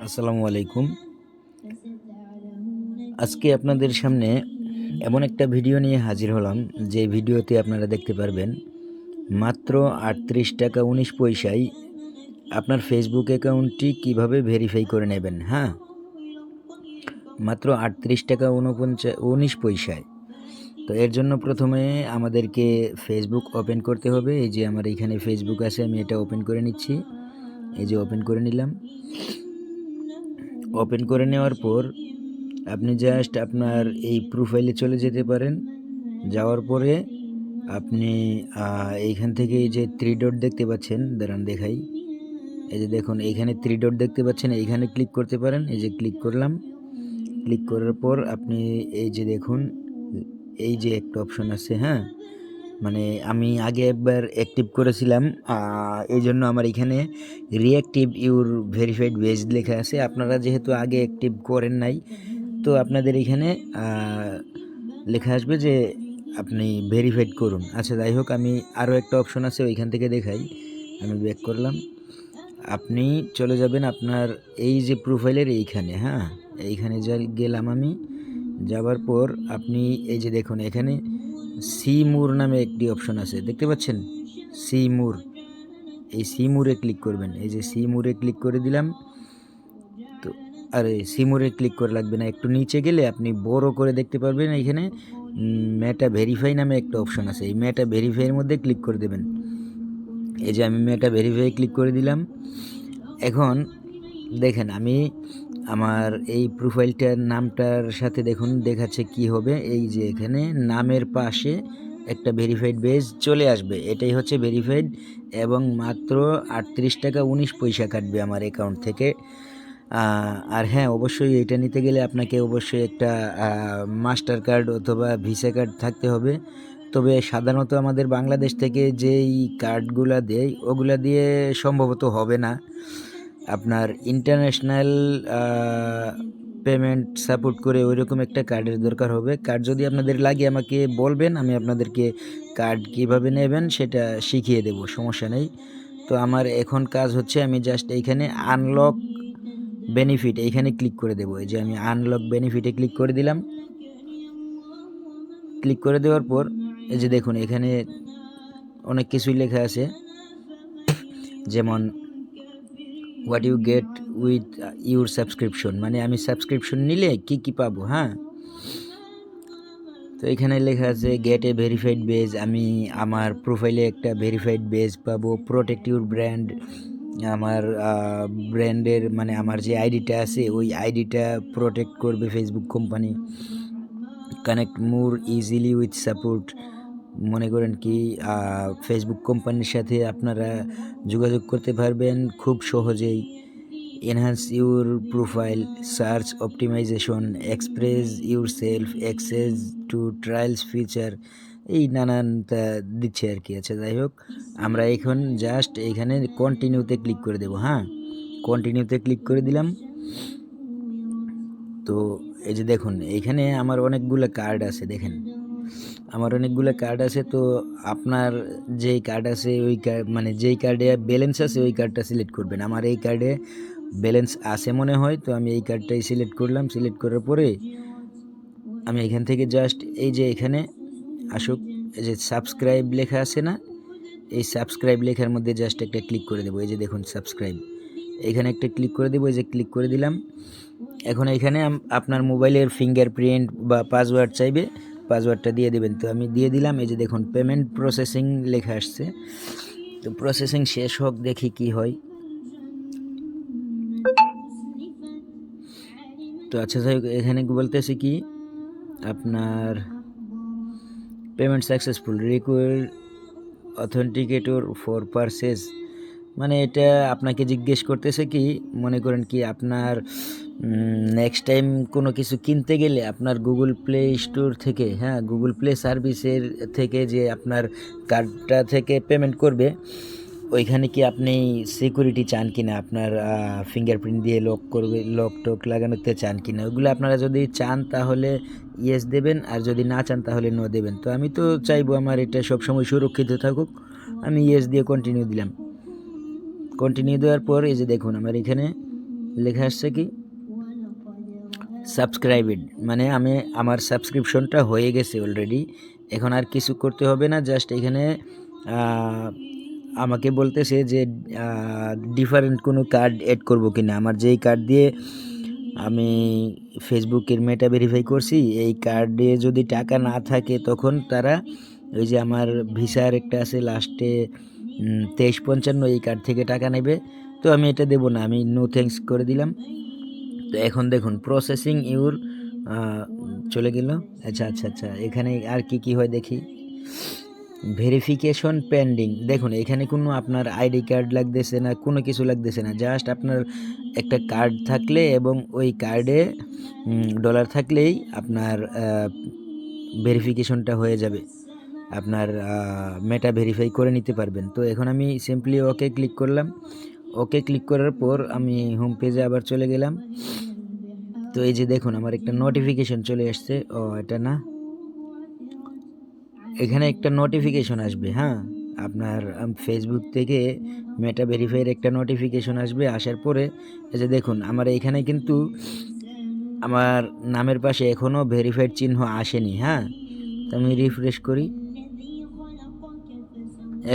আসসালামু আলাইকুম। আজকে আপনাদের সামনে এমন একটা ভিডিও নিয়ে হাজির হলাম, যে ভিডিওতে আপনারা দেখতে পারবেন মাত্র 38 টাকা 19 পয়সায় আপনার ফেসবুক অ্যাকাউন্টটি কিভাবে ভেরিফাই করে নেবেন। হ্যাঁ, মাত্র 38 টাকা 19 পয়সায়। তো এর জন্য প্রথমে আমাদেরকে ফেসবুক ওপেন করতে হবে। এই যে আমার এখানে ফেসবুক আছে, আমি এটা ওপেন করে নিচ্ছি। এই যে ওপেন করে নিলাম। ওপেন করে নেওয়ার পর আপনি জাস্ট আপনার এই প্রোফাইলে চলে যেতে পারেন। যাওয়ার পরে আপনি এইখান থেকে এই যে 3 ডট দেখতে পাচ্ছেন, দাঁড়ান দেখাই। এই যে দেখুন, এইখানে 3 ডট দেখতে পাচ্ছেন, এইখানে ক্লিক করতে পারেন। এই যে ক্লিক করলাম। ক্লিক করার পর আপনি এই যে দেখুন, এই যে একটা অপশন আছে। হ্যাঁ, মানে আমি আগে একবার অ্যাক্টিভ করেছিলাম, এই জন্য আমার এখানে রিঅ্যাক্টিভ ইউর ভেরিফাইড পেজ লেখা আছে। আপনারা যেহেতু আগে অ্যাক্টিভ করেন নাই, তো আপনাদের এখানে লেখা আসবে যে আপনি ভেরিফাইড করুন। আচ্ছা, যাই হোক, আমি আরও একটা অপশন আছে, ওইখান থেকে দেখাই। আমি ব্যাক করলাম। আপনি চলে যাবেন আপনার এই যে প্রোফাইলের এইখানে। হ্যাঁ, এইখানে গেলাম আমি। যাওয়ার পর আপনি এই যে দেখুন, এখানে সি মোর নামে একটি অপশন আছে, দেখতে পাচ্ছেন? সি মোর, এই সি মোরে ক্লিক করবেন। এই যে সি মোরে ক্লিক করে দিলাম। তো আরে সি মোরে ক্লিক করে লাগবে না, একটু নিচে গেলে আপনি বড় করে দেখতে পারবেন, এখানে মেটা ভেরিফাই নামে একটা অপশন আছে। এই মেটা ভেরিফাইয়ের মধ্যে ক্লিক করে দেবেন। এই যে আমি মেটা ভেরিফাই ক্লিক করে দিলাম। এখন দেখেন, আমি আমার এই প্রোফাইলটার নামটার সাথে দেখুন দেখাচ্ছে কি হবে। এই যে এখানে নামের পাশে একটা ভেরিফাইড পেজ চলে আসবে, এটাই হচ্ছে ভেরিফাইড, এবং মাত্র 38 টাকা 19 পয়সা কাটবে আমার অ্যাকাউন্ট থেকে। আর হ্যাঁ, অবশ্যই এটা নিতে গেলে আপনাকে অবশ্যই একটা মাস্টার কার্ড অথবা ভিসা কার্ড থাকতে হবে। তবে সাধারণত আমাদের বাংলাদেশ থেকে যেই কার্ডগুলা দেয়, ওগুলা দিয়ে সম্ভবত হবে না। আপনার ইন্টারন্যাশনাল পেমেন্ট সাপোর্ট করে ওইরকম একটা কার্ডের দরকার হবে। কার্ড যদি আপনাদের লাগে আমাকে বলবেন, আমি আপনাদেরকে কার্ড কীভাবে নেবেন সেটা শিখিয়ে দেব, সমস্যা নেই। তো আমার এখন কাজ হচ্ছে, আমি জাস্ট এইখানে আনলক বেনিফিট এইখানে ক্লিক করে দেবো। এই যে আমি আনলক বেনিফিটে ক্লিক করে দিলাম। ক্লিক করে দেওয়ার পর এই যে দেখুন, এখানে অনেক কিছুই লেখা আছে, যেমন what you get with your subscription, মানে আমি সাবস্ক্রিপশন নিলে কি কি পাবো। হ্যাঁ, তো এখানে লেখা আছে গেট এ ভেরিফাইড বেজ, আমি আমার প্রোফাইলে একটা ভেরিফাইড বেজ পাবো। প্রোটেক্ট ইউর ব্র্যান্ড, আমার ব্র্যান্ডের মানে আমার যে আইডিটা আছে ওই আইডিটা প্রোটেক্ট করবে Facebook company. Connect more easily with support, মনে করেন কি ফেসবুক কোম্পানির সাথে আপনারা যোগাযোগ করতে পারবেন খুব সহজেই। Enhance your profile, search optimisation, express yourself, access to trials feature, এই নানানটা দিচ্ছে আর কি। আচ্ছা, যাই হোক, আমরা এখন জাস্ট এইখানে কন্টিনিউতে ক্লিক করে দেব। হ্যাঁ, কন্টিনিউতে ক্লিক করে দিলাম। তো এই যে দেখুন, এইখানে আমার অনেকগুলো কার্ড আছে, দেখেন আমার অনেকগুলো কার্ড আছে। তো আপনার যেই কার্ড আছে ওই কার্ড, মানে যেই কার্ডে ব্যালেন্স আছে ওই কার্ডটা সিলেক্ট করবেন। আমার এই কার্ডে ব্যালেন্স আছে মনে হয়, তো আমি এই কার্ডটাই সিলেক্ট করলাম। সিলেক্ট করার পরে আমি এখান থেকে জাস্ট এই যে এখানে আসুক, এই যে সাবস্ক্রাইব লেখা আছে না, এই সাবস্ক্রাইব লেখার মধ্যে জাস্ট একটা ক্লিক করে দেবো। এই যে দেখুন সাবস্ক্রাইব, এখানে একটা ক্লিক করে দেবো। এই যে ক্লিক করে দিলাম। এখন এখানে আপনার মোবাইলের ফিঙ্গারপ্রিন্ট বা পাসওয়ার্ড চাইবে, পাসওয়ার্ডটা দিয়ে দেবেন। তো আমি দিয়ে দিলাম। এই যে দেখুন পেমেন্ট প্রসেসিং লেখা আসছে, তো প্রসেসিং শেষ হোক, দেখি কি হয়। তো আচ্ছা, যাই হোক, এখানে বলতেছে কি আপনার payment successful, required authenticator for purchase, মানে এটা আপনাকে জিজ্ঞেস করতেছে কি, মনে করেন কি আপনার নেক্সট টাইম কোনো কিছু কিনতে গেলে আপনার গুগল প্লে স্টোর থেকে, হ্যাঁ গুগল প্লে সার্ভিসের থেকে যে আপনার কার্ডটা থেকে পেমেন্ট করবে, ওইখানে কি আপনি সিকিউরিটি চান কিনা, আপনার ফিঙ্গারপ্রিন্ট দিয়ে লক করবে, লক টক লাগানোতে চান কিনা। ওইগুলো আপনারা যদি চান তাহলে ইয়েস দেবেন, আর যদি না চান তাহলে নো দেবেন। তো আমি তো চাইবো আমার এটা সবসময় সুরক্ষিত থাকুক, আমি ইয়েস দিয়ে কন্টিনিউ দিলাম। কন্টিনিউ দেওয়ার পর এই যে দেখুন আমার এখানে লেখা আসছে কি সাবস্ক্রাইবেড, মানে আমি আমার সাবস্ক্রিপশনটা হয়ে গেছে অলরেডি। এখন আর কিছু করতে হবে না, জাস্ট এখানে আমাকে বলতেছে যে ডিফারেন্ট কোনো কার্ড অ্যাড করবো কিনা। আমার যেই কার্ড দিয়ে আমি ফেসবুকের মেটা ভেরিফাই করছি, এই কার্ডে যদি টাকা না থাকে তখন তারা ওই যে আমার ভিসার একটা আছে লাস্টে 2355, এই কার্ড থেকে টাকা নেবে। তো আমি এটা দেবো না, আমি নো থ্যাঙ্কস করে দিলাম। তো এখন দেখুন প্রসেসিং ইউর চলে গেল। আচ্ছা আচ্ছা আচ্ছা, এখানে আর কি হয় দেখি। ভেরিফিকেশন পেন্ডিং, দেখুন এখানে কোনো আপনার আইডি কার্ড লাগতেছে না, কোনো কিছু লাগতেছে না, জাস্ট আপনার একটা কার্ড থাকলে এবং ওই কার্ডে ডলার থাকলেই আপনার ভেরিফিকেশনটা হয়ে যাবে, আপনার মেটা ভেরিফাই করে নিতে পারবেন। তো এখন আমি সিম্পলি ওকে ক্লিক করলাম। ওকে ক্লিক করার পর আমি হোম পেজে আবার চলে গেলাম। তো এই যে দেখুন আমার একটা নোটিফিকেশন চলে আসছে। ও এটা না, এখানে একটা নোটিফিকেশন আসবে, হ্যাঁ আপনার ফেসবুক থেকে মেটা ভেরিফাইয়ের একটা নোটিফিকেশন আসবে। আসার পরে এই যে দেখুন আমার এখানে কিন্তু আমার নামের পাশে এখনও ভেরিফাইড চিহ্ন আসেনি। হ্যাঁ, তো আমি রিফ্রেশ করি,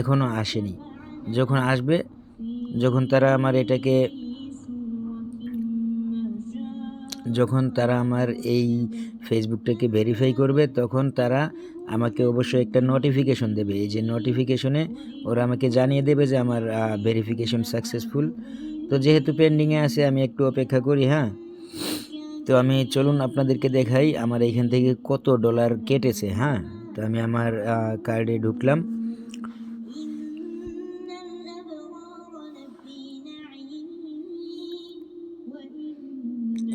এখনও আসেনি। যখন আসবে, যখন তারা আমার এটাকে যখন তারা আমার এই ফেসবুকটাকে ভেরিফাই করবে তখন তারা আমাকে অবশ্যই একটা নোটিফিকেশন দেবে। এই যে নোটিফিকেশনে ওরা আমাকে জানিয়ে দেবে যে আমার ভেরিফিকেশন সাকসেসফুল। তো যেহেতু পেন্ডিংয়ে আছে আমি একটু অপেক্ষা করি। হ্যাঁ, তো আমি চলুন আপনাদেরকে দেখাই আমার এইখান থেকে কত ডলার কেটেছে। হ্যাঁ, তো আমি আমার কার্ডে ঢুকলাম।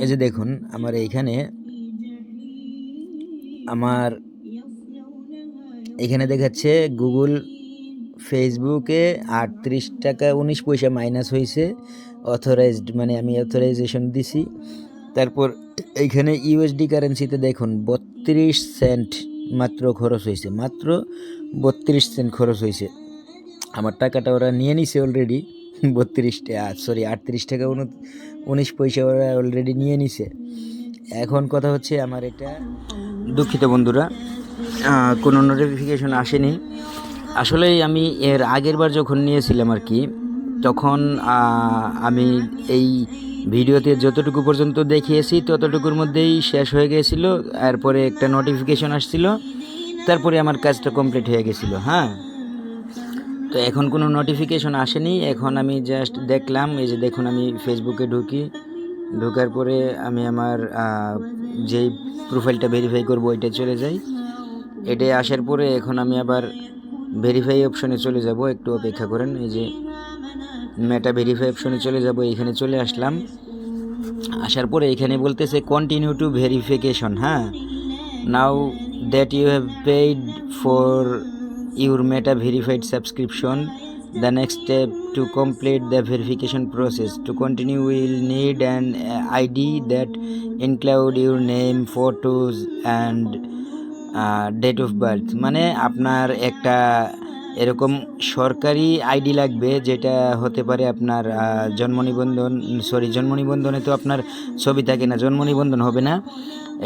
এই যে দেখুন আমার এইখানে এখানে দেখাচ্ছে গুগল ফেসবুকে 38 টাকা 19 পয়সা মাইনাস হয়েছে, অথরাইজড মানে আমি অথরাইজেশন দিছি। তারপর এইখানে ইউএসডি কারেন্সিতে দেখুন 32 সেন্ট মাত্র খরচ হয়েছে, মাত্র 32 সেন্ট খরচ হয়েছে। আমার টাকাটা ওরা নিয়ে নিছে অলরেডি, 38 টাকা 19 পয়সা ওরা অলরেডি নিয়ে নিছে। এখন কথা হচ্ছে আমার এটা, দুঃখিত বন্ধুরা, কোনো নোটিফিকেশন আসেনি। আসলেই আমি এর আগের বার যখন নিয়েছিলাম আর কি, তখন আমি এই ভিডিওতে যতটুকু পর্যন্ত দেখিয়েছি ততটুকুর মধ্যেই শেষ হয়ে গিয়েছিল। এরপরে একটা নোটিফিকেশন আসছিল, তারপরে আমার কাজটা কমপ্লিট হয়ে গেছিলো। হ্যাঁ, তো এখন কোনো নোটিফিকেশন আসেনি। এখন আমি জাস্ট দেখলাম, এই যে দেখুন আমি ফেসবুকে ঢোকার পরে আমি আমার যেই প্রোফাইলটা ভেরিফাই করবো ওইটা চলে যাই। এটাই আসার পরে এখন আমি আবার ভেরিফাই অপশনে চলে যাব, একটু অপেক্ষা করেন। এই যে মেটা ভেরিফাই অপশনে চলে যাব, এখানে চলে আসলাম। আসার পরে এখানে বলতেছে কন্টিনিউ টু ভেরিফিকেশন। হ্যাঁ, now that you have paid for your Meta verified subscription, the next step to complete the verification process. To continue, we will need an ID that include your name, photos and date of birth. মানে আপনার একটা এরকম সরকারি ID লাগবে, যেটা হতে পারে আপনার জন্ম নিবন্ধনে তো আপনার ছবি থাকে না, জন্ম নিবন্ধন হবে না,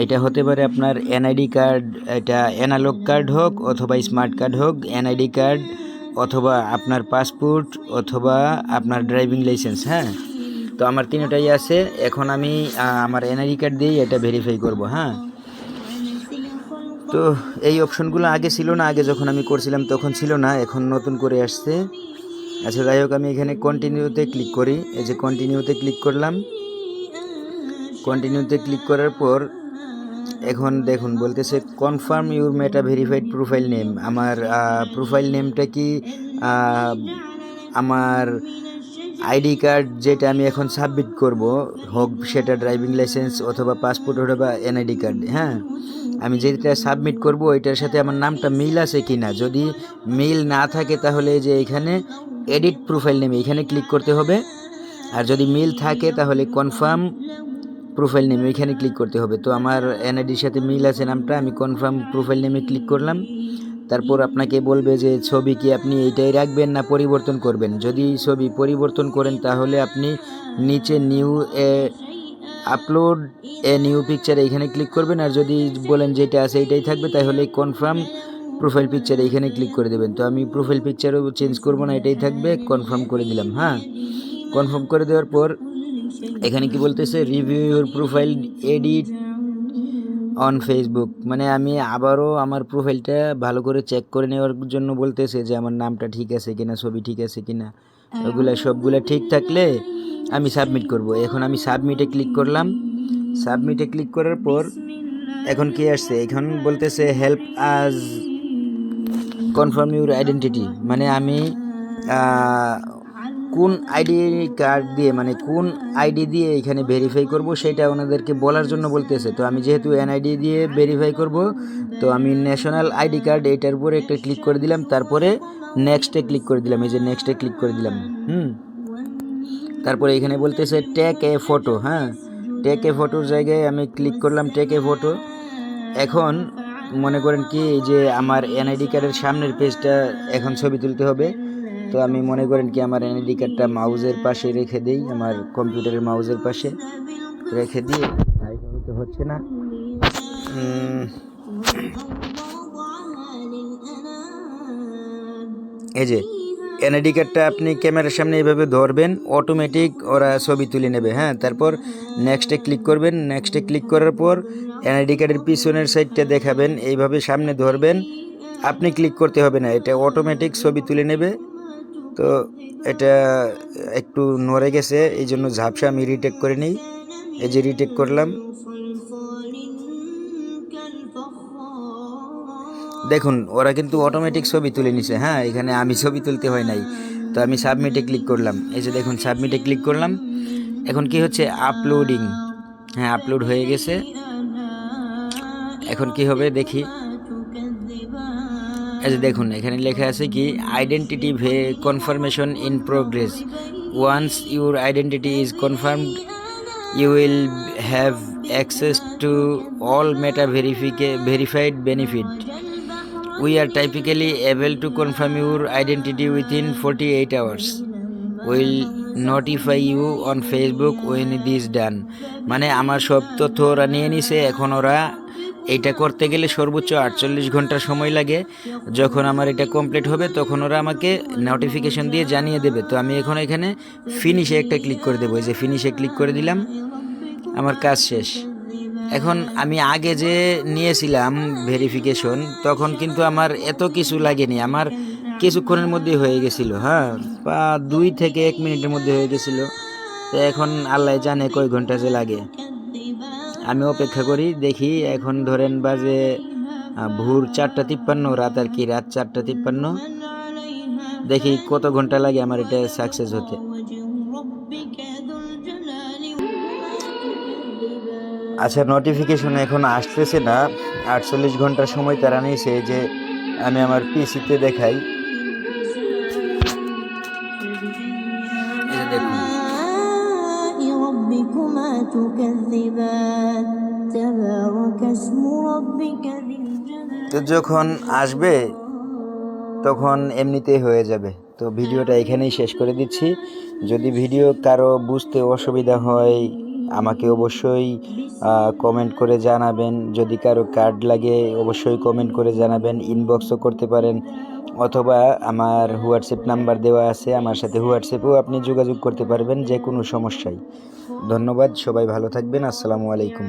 এটা হতে পারে আপনার এনআইডি কার্ড, এটা অ্যানালগ কার্ড হোক অথবা স্মার্ট কার্ড হোক, এনআইডি কার্ড অথবা আপনার পাসপোর্ট অথবা আপনার ড্রাইভিং লাইসেন্স। হ্যাঁ, তো আমার তিনটাই আছে। এখন আমি আমার এনআইডি কার্ড দিয়েই এটা ভেরিফাই করব। হ্যাঁ, তো এই অপশনগুলো আগে ছিল না, আগে যখন আমি করছিলাম তখন ছিল না, এখন নতুন করে আসছে। আচ্ছা যাই হোক, আমি এখানে কন্টিনিউতে ক্লিক করি। এই যে কন্টিনিউতে ক্লিক করলাম। কন্টিনিউতে ক্লিক করার পর এখন দেখুন বলতেছে confirm your Meta verified profile name. আমার প্রোফাইল নেমটা কি আমার আইডি কার্ড যেটা আমি এখন সাবমিট করব, হোক সেটা ড্রাইভিং লাইসেন্স অথবা পাসপোর্ট অথবা এনআইডি কার্ড। হ্যাঁ, আমি যেটা সাবমিট করব ওইটার সাথে আমার নামটা মিল আছে কি না। যদি মিল না থাকে তাহলে যে এখানে এডিট প্রোফাইল নেম এখানে ক্লিক করতে হবে, আর যদি মিল থাকে তাহলে কনফার্ম প্রোফাইল নেম এখানে ক্লিক করতে হবে। তো আমার এনআইডির সাথে মিল আছে নামটা, আমি কনফার্ম প্রোফাইল নেমে ক্লিক করলাম। তারপর আপনাকে বলবে যে ছবি কি আপনি এইটাই রাখবেন না পরিবর্তন করবেন। যদি ছবি পরিবর্তন করেন তাহলে আপনি নিচে new A upload a new picture এইখানে ক্লিক করবেন, আর যদি বলেন যেটা আছে এটাই থাকবে তাহলে কনফার্ম প্রোফাইল পিকচার এইখানে ক্লিক করে দেবেন। তো আমি প্রোফাইল পিকচারও চেঞ্জ করব না, এটাই থাকবে, কনফার্ম করে দিলাম। হ্যাঁ, কনফার্ম করে দেওয়ার পর এখানে কি বলতেছে, review your profile edit on Facebook, মানে আমি আবারও আমার প্রোফাইলটা ভালো করে চেক করে নেওয়ার জন্য বলতেছে যে আমার নামটা ঠিক আছে কিনা, ছবি ঠিক আছে কিনা, ওগুলা সবগুলা ঠিক থাকলে আমি সাবমিট করব। এখন আমি সাবমিটে ক্লিক করলাম। সাবমিটে ক্লিক করার পর এখন কি আসছে, এখন বলতেছে হেল্প আজ কনফার্ম ইউর আইডেন্টিটি, মানে আমি কোন আইডি কার্ড দিয়ে, মানে কোন আইডি দিয়ে এখানে ভেরিফাই করব সেটা ওনাদেরকে বলার জন্য বলতেছে। তো আমি যেহেতু এনআইডি দিয়ে ভেরিফাই করব, তো আমি ন্যাশনাল আইডি কার্ড এইটার উপরে একটা ক্লিক করে দিলাম, তারপরে নেক্সটে ক্লিক করে দিলাম, এই যে নেক্সটে ক্লিক করে দিলাম। তারপরে এখানে বলতেছে টেক এ ফটো। হ্যাঁ, টেক এ ফটোর জায়গায় আমি ক্লিক করলাম টেক এ ফটো। এখন মনে করেন কি, এই যে আমার এনআইডি কার্ডের সামনের পেজটা এখন ছবি তুলতে হবে। তো আমি মনে করেন কি আমার এনআইডি কার্ডটা মাউজের পাশে রেখে দিই, আমার কম্পিউটারের মাউজের পাশে রেখে দিয়ে, তো হচ্ছে না, এই যে এনআইডি কার্ডটা আপনি ক্যামেরার সামনে এইভাবে ধরবেন, অটোমেটিক ওরা ছবি তুলে নেবে। হ্যাঁ, তারপর নেক্সটে ক্লিক করবেন। নেক্সটে ক্লিক করার পর এনআইডি কার্ডের পিছনের সাইডটা দেখাবেন, এইভাবে সামনে ধরবেন, আপনি ক্লিক করতে হবে না, এটা অটোমেটিক ছবি তুলে নেবে। তো এটা একটু নড়ে গেছে, এই জন্য ঝাপসা, আমি রিটেক করে নিই, এই যে রিটেক করলাম। দেখুন ওরা কিন্তু অটোমেটিক ছবি তুলে নিছে। হ্যাঁ, এখানে আমি ছবি তুলতে হয় নাই। তো আমি সাবমিটে ক্লিক করলাম, এই যে দেখুন সাবমিটে ক্লিক করলাম। এখন কি হচ্ছে, আপলোডিং। হ্যাঁ, আপলোড হয়ে গেছে। এখন কি হবে দেখি, এই যে দেখুন এখানে লেখা আছে কি, identity confirmation in progress, once your identity is confirmed you will have access to all meta verified benefit. We are typically able to confirm your identity within 48 hours. We'll notify you on Facebook when it is done. মানে আমার সব তথ্য ওরা নিয়ে নিছে, এখন ওরা এইটা করতে গেলে সর্বোচ্চ 48 ঘন্টা সময় লাগে। যখন আমার এটা কমপ্লিট হবে তখন ওরা আমাকে নোটিফিকেশন দিয়ে জানিয়ে দেবে। তো আমি এখন এখানে ফিনিশে একটা ক্লিক করে দেবো, এই যে ফিনিশে ক্লিক করে দিলাম, আমার কাজ শেষ। এখন আমি আগে যে নিয়েছিলাম ভেরিফিকেশন, তখন কিন্তু আমার এত কিছু লাগেনি, আমার কিছুক্ষণের মধ্যে হয়ে গেছিলো। হ্যাঁ, বা 2 থেকে 1 মিনিটের মধ্যে হয়ে গেছিলো। তো এখন আল্লাহ জানে কয় ঘন্টা যে লাগে, আমি অপেক্ষা করি দেখি। এখন ধরেন বাজে ভোর 4:53, রাত আর কি, রাত 4:53। দেখি কত ঘন্টা লাগে আমার এটা সাকসেস হতে। আচ্ছা, নোটিফিকেশন এখন আসতেছে না, 48 ঘন্টা সময় তারা নিয়েছে। যে আমি আমার পিসিতে দেখাই, দেখুন তো যখন আসবে তখন এমনিতেই হয়ে যাবে। তো ভিডিওটা এখানেই শেষ করে দিচ্ছি। যদি ভিডিও কারো বুঝতে অসুবিধা হয় আমাকে অবশ্যই কমেন্ট করে জানাবেন। যদি কারো কার্ড লাগে অবশ্যই কমেন্ট করে জানাবেন, ইনবক্সও করতে পারেন, অথবা আমার হোয়াটসঅ্যাপ নাম্বার দেওয়া আছে, আমার সাথে হোয়াটসঅ্যাপেও আপনি যোগাযোগ করতে পারবেন যে কোনো সমস্যায়। ধন্যবাদ, সবাই ভালো থাকবেন। আসসালামু আলাইকুম।